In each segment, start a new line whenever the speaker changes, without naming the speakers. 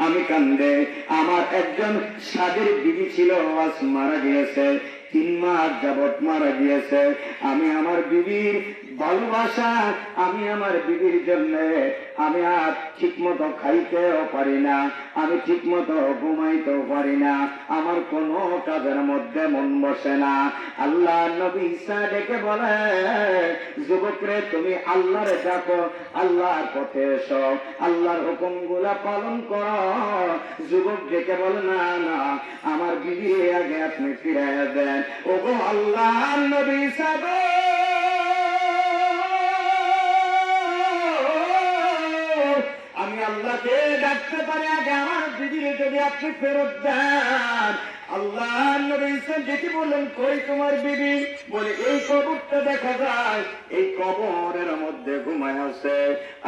আমি কান্দে, আমার একজন সাদের বিবি ছিল, আজ মারা গিয়েছে, 3 মাস যাবৎ মারা গিয়েছে। আমি আমার বিবির ভালোবাসা, আমি আমার বিবির জন্য আমি আর ঠিক মতো খাইতেও পারি না, আমি ঠিক মতো ঘুমাইতেও পারি না, আমার কোনো কাজের মধ্যে মন বসে না। আল্লাহ নবী ঈসা ডেকে বলে, যুবকরে তুমি আল্লাহরে ডাকো, আল্লাহর পথে এসো, আল্লাহর হুকুম গুলা পালন করো। যুবক ডেকে বলে, না না, আমার বিবি আগে আপনি ফিরাইয়া দেন। ওগো আল্লাহ নবী ঈসা গো, আমি আল্লাহকে ডাকতে পারি, আগে আমার বিবির যদি আপনি ফেরত দেন। আল্লাহ নবী ঈসা ডেকে বললেন, কই তোমার বিবি? বলে, এই কবরটা দেখা যায়, এই কবরের মধ্যে ঘুমায় আছে।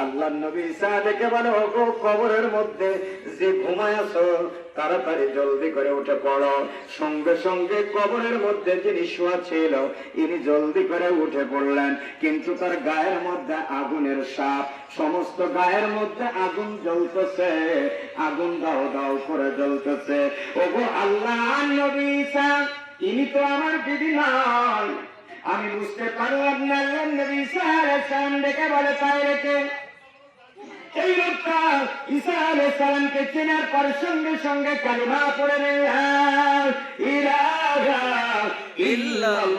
আল্লাহ নবী ঈসা ডেকে বলে, ওগো কবরের মধ্যে যে ঘুমায় আছো, তাড়াতাড়ি জলদি করে উঠে পড়ো। সঙ্গে সঙ্গে কবরের মধ্যে যিনি শোয়া ছিল, ইনি জলদি করে উঠে পড়লেন, কিন্তু তার গায়ের মধ্যে আগুনের সাপ, সমস্ত গায়ের মধ্যে আগুন জ্বলতেছে, আগুন দাও দাও করে জ্বলতেছে। ওগো আল্লাহ নবী ঈসা, ইনি তো আমার বিবি নয়। আমি বুঝতে পারলাম না। আল্লাহ নবী ঈসা আলাইহিস সালাম ডেকে বলে, তাই রেখে এই লোকটা ঈসা আলাইহিস সালামকে চেনার পর সঙ্গে সঙ্গে কালিমা পড়ে লা ইলাহা ইল্লাল্লাহ